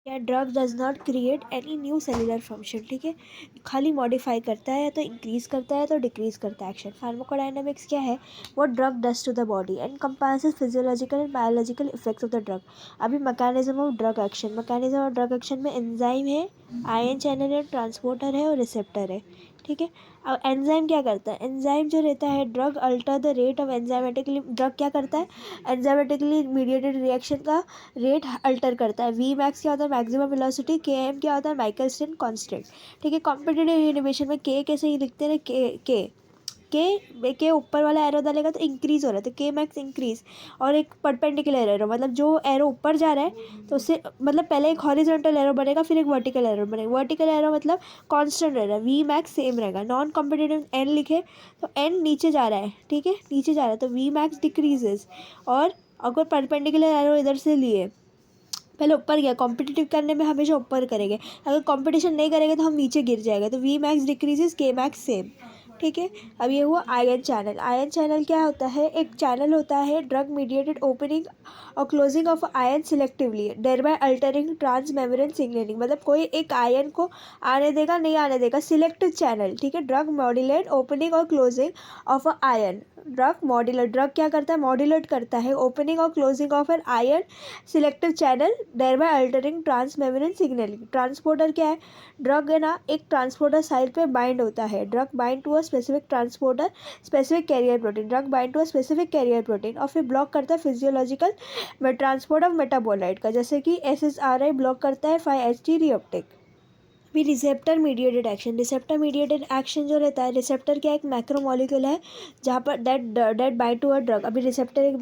या drug does not create any new cellular function, ठीक है, खाली मॉडिफाई करता है, या तो इंक्रीज करता है तो डिक्रीज करता है एक्शन। फार्माकोडायनामिक्स क्या है, what drug does to the body and compasses physiological and biological effects of the drug. अभी mechanism of drug action, mechanism of drug action में एंजाइम है, आयन चैनल है, ट्रांसपोर्टर है और रिसेप्टर है, ठीक है। अब एंजाइम क्या करता है, एंजाइम जो रहता है, drug alter the rate of enzymatically, drug क्या करता है, एंजाइमेटिकली मीडिएटेड रिएक्शन का रेट अल्टर करता है। वी मैक्स क्या होता है, मैक्सिमम वेलोसिटी, के एम क्या होता है, माइकलस्टोन कांस्टेंट, ठीक है। कॉम्पिटिटिव इनिबिशन में के कैसे ही लिखते हैं, के ऊपर वाला एरो डालेगा तो इंक्रीज हो रहा है, तो के मैक्स इंक्रीज, और एक परपेंडिकुलर एरो, मतलब जो एरो ऊपर जा रहा है तो उससे मतलब पहले एक हॉरिजॉन्टल एरो बनेगा, फिर एक वर्टिकल एरो बनेगा। वर्टिकल एरो मतलब कांस्टेंट रहेगा, वी मैक्स सेम रहेगा। नॉन कॉम्पिटिटिव एन लिखे तो एन नीचे जा रहा है, ठीक है, नीचे जा रहा है तो वी मैक्स डिक्रीजेज। और अगर परपेंडिकुलर एरो इधर से लिए, पहले ऊपर गया, कॉम्पिटिटिव करने में हमेशा ऊपर करेंगे, अगर कंपटीशन नहीं करेंगे तो हम नीचे गिर जाएगा, तो वी मैक्स डिक्रीजेस, के मैक्स सेम, ठीक है। अब ये हुआ आयन चैनल। आयन चैनल क्या होता है, एक चैनल होता है ड्रग मीडिएटेड ओपनिंग और closing of ion selectively thereby altering transmembrane signalling, मतलब कोई एक आयन को आने देगा नहीं आने देगा, सिलेक्टिव चैनल, ठीक है। ड्रग मॉड्यूलेट ओपनिंग और closing of a ion, drug modulate, drug क्या करता है, मॉड्यूलेट करता है ओपनिंग और closing of an ion selective channel thereby altering transmembrane signalling. Transporter क्या है, ड्रग है ना, एक ट्रांसपोर्टर साइड पे बाइंड होता है, drug bind to a specific transporter specific carrier protein, drug bind to a specific carrier protein, और फिर ब्लॉक करता है फिजियोलॉजिकल ट्रांसपोर्ट ऑफ मेटाबोलाइट का, जैसे कि SSRI ब्लॉक करता है 5-HT रीअपटेक। भी receptor mediated action, receptor mediated action जो रहता है, रिसेप्टर क्या एक मैक्रोमोलिक्यूल है जहाँ पर that bind to a drug. अभी रिसेप्टर एक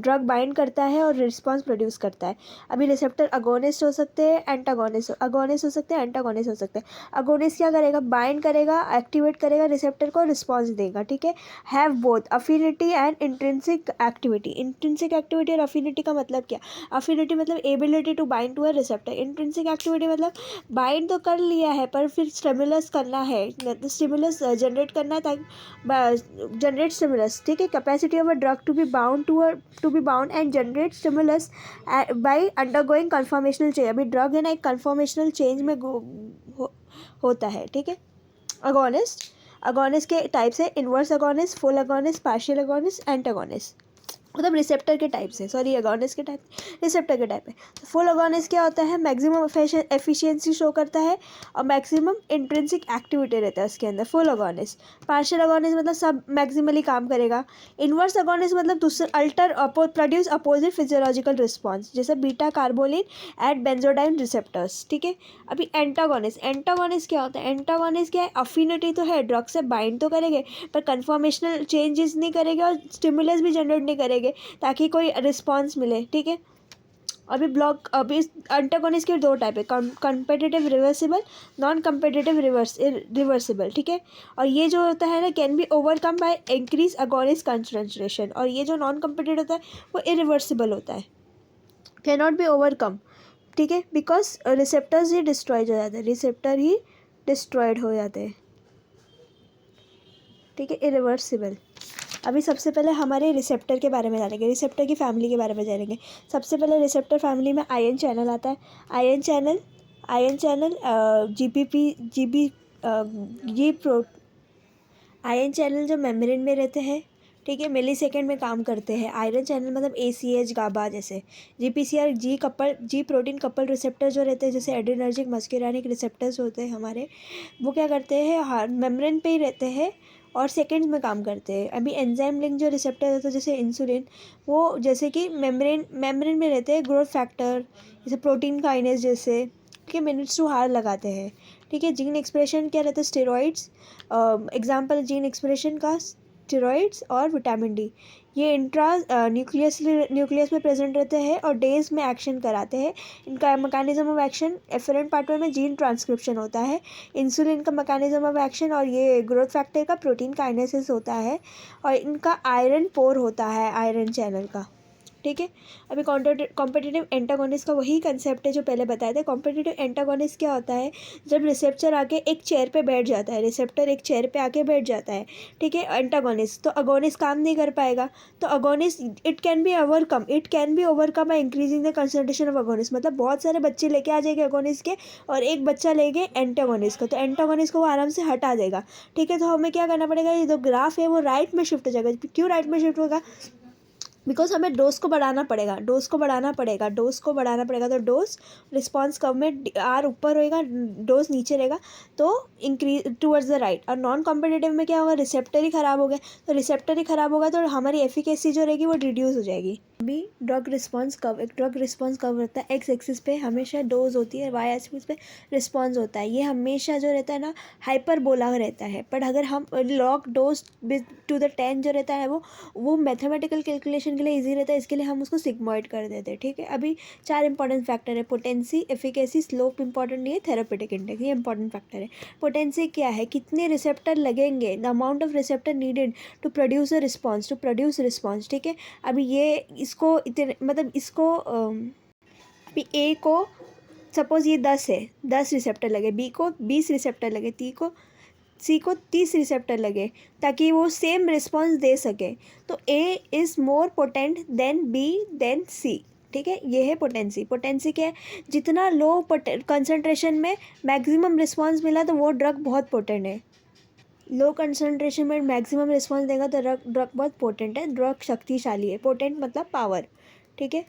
ड्रग बाइंड करता है और रिस्पॉन्स प्रोड्यूस करता है। अभी रिसेप्टर अगोनिस्ट हो सकते हैं, अगोनिस्ट हो सकते हैं, एंटागोनिस्ट हो सकते हैं। अगोनिस्ट क्या करेगा, बाइंड करेगा, एक्टिवेट करेगा रिसेप्टर को, रिस्पॉन्स देगा, ठीक है। Have both affinity and intrinsic activity. Intrinsic activity और अफिनिटी का मतलब क्या, अफिनिटी मतलब ability to bind to a receptor, intrinsic activity मतलब बाइंड तो कर लिया है पर फिर स्टिमुलस करना है, स्टिमुलस जनरेट करना है, ताकि जनरेट स्टिमुलस, ठीक है। Capacity of a drug to be bound and generate stimulus by undergoing conformational change. अभी ड्रग है ना एक कन्फॉर्मेशनल चेंज में होता है, ठीक है। अगोनिस्ट, अगोनिस्ट के टाइप्स है, inverse agonist, full agonist, partial agonist, antagonist, मतलब रिसेप्टर के टाइप से, सॉरी अगोनिस्ट के टाइप, रिसेप्टर के टाइप है। तो फुल अगोनिस्ट क्या होता है, मैक्सिमम एफिशिएंसी शो करता है और मैक्सिमम इंट्रिंसिक एक्टिविटी रहता है उसके अंदर, फुल अगोनिस्ट। पार्शियल अगोनिस्ट मतलब सब मैक्सिमली काम करेगा। इनवर्स अगोनिस्ट मतलब दूसरे alter produce opposite physiological response, जैसे बीटा कार्बोलिन एट बेंजोडाइन रिसेप्टर्स, ठीक है। अभी एंटागोनिस्ट, एंटागोनिस्ट क्या होता है, एंटागोनिस्ट क्या है, अफिनिटी तो है, ड्रग से बाइंड तो करेंगे पर कन्फॉर्मेशनल चेंजेस नहीं करेंगे और स्टिमुलस भी जनरेट नहीं करेंगे ताकि कोई रिस्पॉन्स मिले, ठीक है। अभी एंटागोनिस्ट के दो टाइप है, competitive reversible, non competitive reversible, ठीक है। और ये जो होता है ना, can be overcome by increase agonist concentration, और ये जो नॉन कम्पिटिटिव होता है वो इरिवर्सिबल होता है, कैन नॉट बी ओवरकम, ठीक है, बिकॉज रिसेप्टर्स ही डिस्ट्रॉयड हो जाते हैं, रिसेप्टर ही डिस्ट्रॉयड हो जाते हैं, ठीक है, इरिवर्सिबल। अभी सबसे पहले हमारे रिसेप्टर के बारे में जानेंगे, रिसेप्टर की फैमिली के बारे में जानेंगे। सबसे पहले रिसेप्टर फैमिली में आयन चैनल आता है। आयन चैनल जी प्रो आयन चैनल जो मेम्ब्रेन में रहते हैं, ठीक है, मिली सेकेंड में काम करते हैं। आयरन चैनल मतलब ACH गाबा, जैसे GPCR जी प्रोटीन कपल रिसेप्टर जो रहते हैं, जैसे एड्रेनर्जिक मस्कुरानिक रिसेप्टर्स होते हैं हमारे, वो क्या करते हैं, मेम्ब्रेन पे ही रहते हैं और सेकेंड्स में काम करते हैं। अभी एंजाइम लिंक जो रिसेप्टर होता है जैसे इंसुलिन, वो जैसे कि मेम्ब्रेन में रहते हैं, ग्रोथ फैक्टर जैसे प्रोटीन काइनेज जैसे, ठीक है, मिनट्स टू हार लगाते हैं, ठीक है। जीन एक्सप्रेशन क्या रहता है, स्टेरॉइड्स, एग्जाम्पल जीन एक्सप्रेशन का स्टेरॉइड्स और विटामिन डी, ये इंट्रा न्यूक्लियस में प्रेजेंट रहते हैं और डेज में एक्शन कराते हैं। इनका मैकेनिज्म ऑफ एक्शन, एफरेंट पार्टवे में जीन ट्रांसक्रिप्शन होता है, इंसुलिन का मैकेनिज्म ऑफ एक्शन, और ये ग्रोथ फैक्टर का प्रोटीन काइनेसिस होता है, और इनका आयरन पोर होता है आयरन चैनल का, ठीक है। अभी कॉम्पिटिटिव एंटागोनिस्ट का वही कंसेप्ट है जो पहले बताए थे। कॉम्पिटिटिव एंटागोनिस्ट क्या होता है, जब रिसेप्टर आके एक चेयर पे बैठ जाता है, रिसेप्टर एक चेयर पे आके बैठ जाता है, ठीक है, एंटागोनिस्ट, तो अगोनिस्ट काम नहीं कर पाएगा। तो agonist it can be overcome by increasing the concentration of agonist, मतलब बहुत सारे बच्चे लेके आ जाएंगे अगोनिस्ट के और एक बच्चा लेंगे एंटागोनिस्ट का, तो एंटागोनिस्ट को वो आराम से हटा देगा, ठीक है। तो हमें क्या करना पड़ेगा, ये जो ग्राफ है वो राइट में शिफ्ट हो जाएगा। क्यों राइट में शिफ्ट होगा, बिकॉज हमें डोज को बढ़ाना पड़ेगा, तो डोज रिस्पॉन्स कर्व में आर ऊपर होएगा, डोज नीचे रहेगा, तो इंक्रीज टूवर्ड्स द राइट। और नॉन कॉम्पिटिटिव में क्या होगा, रिसेप्टर ही खराब हो गया, तो रिसेप्टर ही खराब होगा तो हमारी एफिकेसी जो रहेगी वो रिड्यूस हो जाएगी। अभी ड्रग रिस्पॉन्स कर्व रहता है, एक्स एक्सिस पे हमेशा डोज होती है, वाई एक्सिस पे रिस्पॉन्स होता है। ये हमेशा जो रहता है ना हाइपरबोला रहता है, बट अगर हम लॉग डोज टू द 10 जो रहता है वो मैथमेटिकल कैलकुलेशन के लिए इजी रहता है, इसके लिए हम उसको सिग्मॉइड कर देते हैं, ठीक है। अभी 4 इंपॉर्टेंट फैक्टर है, पोटेंसी, एफिकेसी, स्लोप इंपॉर्टेंट नहीं है, थेरापेटिक इंडेक्स ये इंपॉर्टेंट फैक्टर है। पोटेंसी क्या है, कितने रिसेप्टर लगेंगे, the amount of receptor needed to produce response, ठीक है। अभी ये इसको इतने मतलब इसको अभी ए को सपोज ये 10 है, 10 रिसेप्टर लगे, बी को 20 रिसेप्टर लगे, सी को 30 रिसेप्टर लगे, ताकि वो सेम रिस्पॉन्स दे सके। तो A is more potent than B than C, ठीक है। ये है पोटेंसी क्या है, जितना लो कंसंट्रेशन में मैक्सिमम रिस्पॉन्स मिला तो वो ड्रग बहुत पोटेंट है, लो कंसंट्रेशन में मैक्सिमम रिस्पॉन्स देगा तो ड्रग बहुत पोटेंट है, ड्रग शक्तिशाली है। पोटेंट मतलब पावर, ठीक है।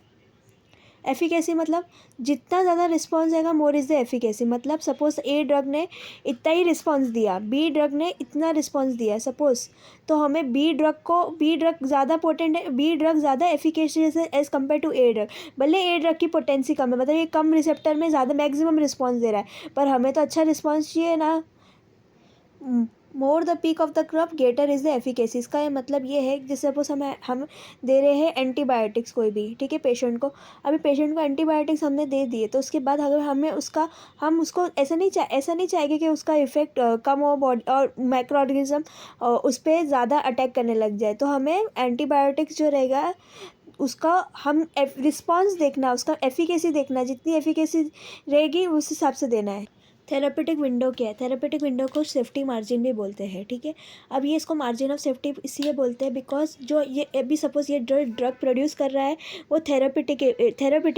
एफिकेसी मतलब जितना ज़्यादा रिस्पॉन्स आएगा मोर इज़ द एफिकेसी, मतलब सपोज ए ड्रग ने इतना ही रिस्पॉन्स दिया, बी ड्रग ने इतना रिस्पॉन्स दिया सपोज, तो हमें बी ड्रग ज़्यादा पोटेंट है, बी ड्रग ज़्यादा एफिकेशियस है as compare to A drug. भले ए ड्रग की पोटेंसी कम है, मतलब ये कम रिसेप्टर में ज़्यादा मैक्सिमम रिस्पॉन्स दे रहा है, पर हमें तो अच्छा रिस्पॉन्स चाहिए ना। More the peak of the crop greater is the efficacy, इसका ये मतलब ये है कि जैसे सपोज हम दे रहे हैं एंटीबायोटिक्स कोई भी, ठीक है, पेशेंट को। अभी पेशेंट को एंटीबायोटिक्स हमने दे दिए, तो उसके बाद अगर हम उसको ऐसा नहीं चाहेंगे कि उसका इफेक्ट कम हो बॉडी और माइक्रो ऑर्गेनिज्म उस पर ज़्यादा अटैक करने लग जाए, तो हमें एंटीबायोटिक्स जो रहेगा उसका हम रिस्पॉन्स देखना, उसका एफिकेसी देखना, जितनी एफिकेसी रहेगी उस हिसाब से देना है। थेरापेटिक विंडो क्या है, थेरापेटिक विंडो को सेफ्टी मार्जिन भी बोलते हैं, ठीक है। अब ये इसको मार्जिन ऑफ सेफ्टी इसलिए बोलते हैं बिकॉज जो ये अभी सपोज ये ड्रग प्रोड्यूस कर रहा है वो थेरापेटिक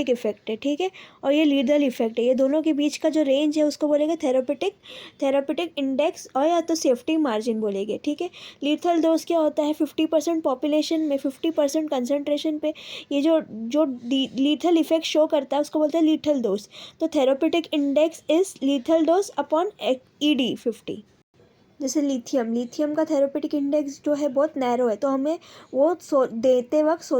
इफेक्ट है, ठीक है, और ये लीडल इफेक्ट है, ये दोनों के बीच का जो रेंज है उसको बोलेंगे थेरापेटिक इंडेक्स और या तो सेफ्टी मार्जिन बोलेंगे, ठीक है। लीथल डोज क्या होता है, 50% पॉपुलेशन में 50% कंसनट्रेशन पे ये जो लीथल इफेक्ट शो करता है उसको बोलते हैं लीथल डोज। तो therapeutic index is lethal dose upon ED 50। जैसे लिथियम का थेरेपेटिक इंडेक्स जो है बहुत नैरो है, तो हमें वो देते वक्त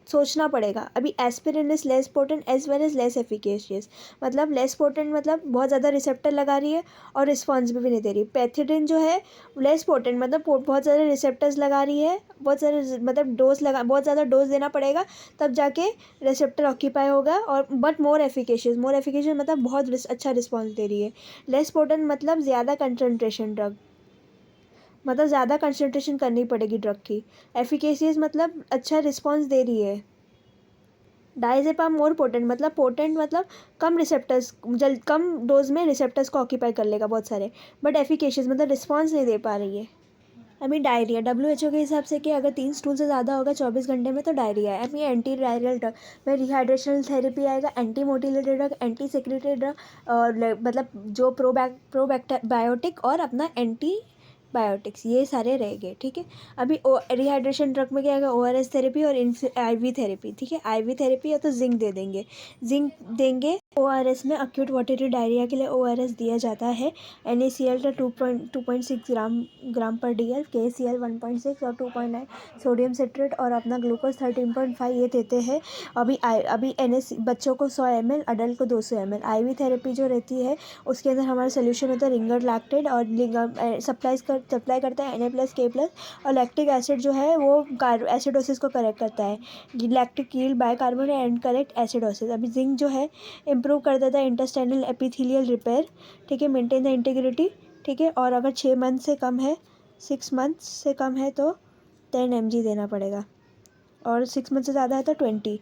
सोचना पड़ेगा। अभी aspirin is less potent as well as less efficacious, मतलब लेस पोटेंट मतलब बहुत ज़्यादा रिसेप्टर लगा रही है और रिस्पॉन्स भी नहीं दे रही। पैथिडिन जो है लेस पोटेंट मतलब बहुत ज़्यादा रिसेप्टर्स लगा रही है, बहुत ज़्यादा डोज देना पड़ेगा तब जाके रिसेप्टर ऑक्यूपाई होगा, और बट मोर एफिकेशियस मतलब बहुत अच्छा रिस्पॉन्स दे रही है। लेस पोटेंट मतलब ज़्यादा कंसनट्रेशन ड्रग, मतलब ज़्यादा कंसंट्रेशन करनी पड़ेगी ड्रग की। एफिकेशियस मतलब अच्छा रिस्पॉन्स दे रही है। डायजेपाम मोर पोटेंट मतलब कम रिसेप्टर्स कम डोज में रिसेप्टर्स को ऑक्यूपाई कर लेगा बहुत सारे, बट एफिकेशियस मतलब रिस्पॉन्स नहीं दे पा रही है। अभी डायरिया WHO के हिसाब से कि अगर 3 स्टूल से ज़्यादा होगा 24 घंटे में तो डायरिया है। अभी एंटी डायरियल ड्रग में रिहाइड्रेशनल थेरेपी आएगा, anti motility drug, anti secretary drug और मतलब जो प्रोबायोटिक और अपना एंटी बायोटिक्स ये सारे रहेंगे, ठीक है। अभी रिहाइड्रेशन ड्रग में क्या आएगा, ORS थेरेपी और IV थेरेपी, ठीक है। IV थेरेपी या तो जिंक देंगे। ORS में अक्यूट वाटरी डायरिया के लिए ORS दिया जाता है। NaCl का 2.6 ग्राम पर DL, KCl 1.6 और 2.9 सोडियम सिट्रेट और अपना ग्लूकोज 13.5 ये देते हैं। अभी बच्चों को 100 ml, अडल्ट को 200 ml। IV थेरेपी जो रहती है उसके अंदर हमारा सोल्यूशन होता है रिंगर लैक्टेड और सप्लाई करता है Na+K+, और लैक्टिक एसिड जो है वो एसिडोसिस को करेक्ट करता है, lactic yield bicarbonate and correct acidosis. अभी जिंक जो है इम्प्रूव कर देता है इंटेस्टाइनल एपिथेलियल रिपेयर, ठीक है, मेंटेन द इंटीग्रिटी, ठीक है। और अगर 6 मंथ से कम है 6 मंथ से कम है तो 10 mg देना पड़ेगा। और 6 मंथ से ज़्यादा है तो 20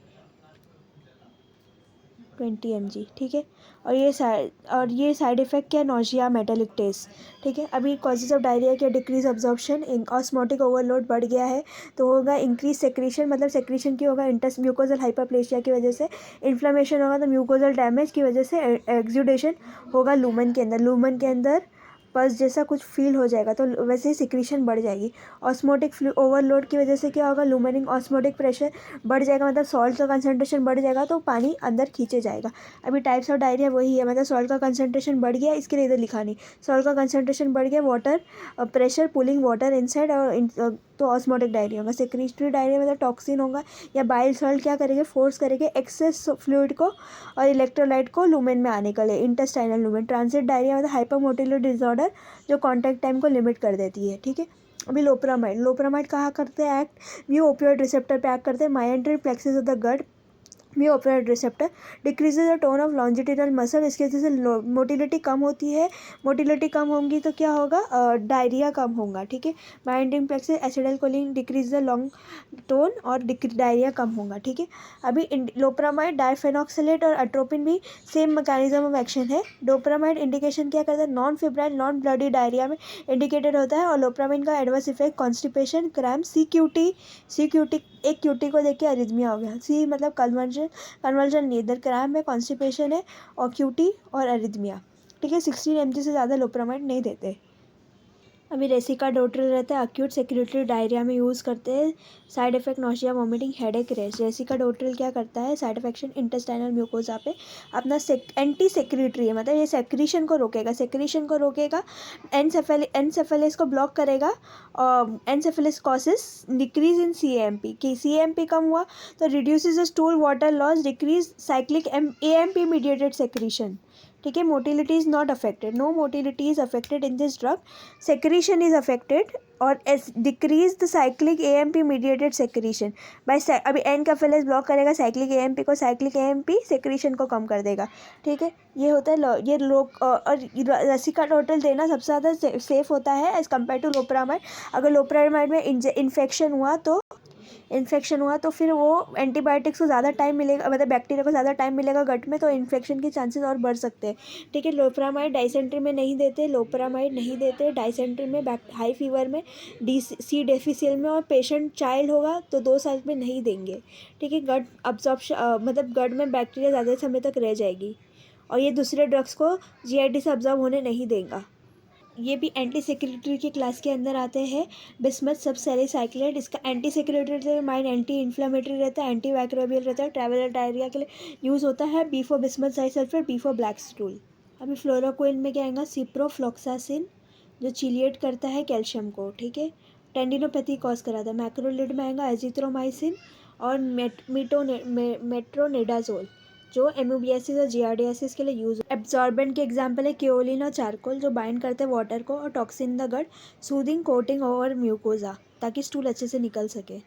mg, ठीक है। और ये साइड इफ़ेक्ट क्या है, नोशिया, मेटालिक टेस्ट, ठीक है। अभी कॉजेज ऑफ डायरिया क्या, डिक्रीज ऑब्जॉर्प्शन, ऑस्मोटिक ओवरलोड बढ़ गया है तो होगा इंक्रीज सेक्रीशन, मतलब सेक्रीशन की होगा इंटस म्यूकोजल हाइपरप्लेशिया की वजह से, इन्फ्लेमेशन होगा तो म्यूकोजल डैमेज की वजह से एक्सुडेशन होगा लूमन के अंदर पस जैसा कुछ फील हो जाएगा, तो वैसे ही सिक्रीशन बढ़ जाएगी। ऑस्मोटिक ओवरलोड की वजह से क्या होगा, लूमनिंग ऑस्मोटिक प्रेशर बढ़ जाएगा, मतलब सॉल्ट का कंसंट्रेशन बढ़ जाएगा तो पानी अंदर खींचे जाएगा। अभी टाइप्स ऑफ डायरिया वही है, मतलब सॉल्ट का कंसंट्रेशन बढ़ गया, इसके लिए इधर लिखा नहीं, सॉल्ट का कंसंट्रेशन बढ़ गया, water pressure pulling water inside, और तो ऑस्मोटिक डायरिया होगा। सेक्रेटरी डायरिया मतलब टॉक्सिन होगा या बाइल सॉल्ट क्या करेंगे, फोर्स करेंगे एक्सेस फ्लूइड को और इलेक्ट्रोलाइट को लूमेन में आने के लिए, इंटेस्टाइनल लूमेन। ट्रांजिट डायरिया मतलब हाइपरमोटिलिटी डिसऑर्डर जो कॉन्टैक्ट टाइम को लिमिट कर देती है, ठीक है। अभी लोप्रामाइड कहाँ करते हैं एक्ट, म्यू ओपियोइड रिसेप्टर पे एक्ट करते हैं, myenteric plexus of the gut, mu opioid receptor decreases the tone of longitudinal muscle, इसकी वजह से मोटिलिटी कम होती है, मोटिलिटी कम होगी तो क्या होगा, डायरिया कम होगा, ठीक है। Minding plexus acetylcholine decrease the long tone और डायरिया कम होगा, ठीक है। अभी लोप्रामाइड, डाइफेनॉक्सिलेट और अट्रोपिन भी सेम मैकेनिज्म ऑफ एक्शन है। लोप्रामाइड इंडिकेशन क्या करता है, non febrile non bloody diarrhoea में इंडिकेटेड होता है, और लोप्रामाइन का adverse effect constipation, cramp, see QT एक क्यूटी को देख के अरिथमिया हो गया, सी मतलब कन्वर्जन नहीं, इधर क्रैम्प है, कॉन्स्टिपेशन है और क्यूटी और अरिथमिया, ठीक है। 16 mg से ज़्यादा लोप्रामाइड नहीं देते। अभी रेसिकाडोट्रिल रहता है, अक्यूट सेक्रेटरी डायरिया में यूज़ करते हैं, side effect nausea, vomiting, headache, rest. Racecadotril क्या करता है, साइड इफेक्शन इंटेस्टाइनल म्यूकोजा पे अपना एंटी सेक्रेटरी है, मतलब ये सेक्रीशन को रोकेगा, एनसेफेलिस को ब्लॉक करेगा, और enkephalins causes decrease in CMP, कि सीएमपी कम हुआ तो reduces the stool water loss, decrease cyclic AMP mediated secretion, ठीक है। Motility is not affected, no motility is affected in this drug, secretion is affected और decrease the cyclic AMP mediated secretion by, अभी enkephalins block करेगा cyclic AMP को, cyclic AMP secretion को कम कर देगा, ठीक है। ये होता है ये लोग, और रेसिकाडोट्रिल देना सबसे ज़्यादा सेफ होता है एज़ कम्पेयर टू लोप्रामाइड। अगर लोप्रामाइड में इन्फेक्शन हुआ तो फिर वो एंटीबायोटिक्स को ज़्यादा टाइम मिलेगा, मतलब बैक्टीरिया को ज़्यादा टाइम मिलेगा गट में, तो इन्फेक्शन के चांसेस और बढ़ सकते हैं, ठीक है। लोप्रामाइड डाइसेंट्री में नहीं देते, डाइसेंट्री में, हाई फीवर में, सी डेफिसियल में, और पेशेंट चाइल्ड होगा तो 2 साल में नहीं देंगे, ठीक है। गट अब्जॉर्प्शन मतलब गट में बैक्टीरिया ज़्यादा समय तक रह जाएगी, और ये दूसरे ड्रग्स को जीआईटी से अब्जॉर्ब होने नहीं देगा। ये भी एंटी सेक्रेटरी की क्लास के अंदर आते हैं। बिस्मथ सबसेलिसाइक्लेट, इसका anti secretary mind anti inflammatory रहता है, एंटी माइक्रोबियल रहता है, ट्रैवलर डायरिया के लिए यूज़ होता है, बी फॉर बिस्मथ साइसल्फेट, बी फॉर ब्लैक स्टूल। अभी फ्लोरोक्विन में क्या आएगा, सिप्रोफ्लॉक्सासिन जो चिलिएट करता है कैल्शियम को, ठीक है, टेंडिनोपैथी कॉज कराता है। मैक्रोलिड में आएगा एजिथ्रोमाइसिन और मेट्रोनिडाजोल जो एमोबियासिस और जियार्डियासिस के लिए यूज़। एब्जॉर्बेंट के एग्जांपल है क्योलिन और चारकोल जो बाइंड करते हैं वाटर को, और toxin the gut, soothing coating over mucosa ताकि स्टूल अच्छे से निकल सके।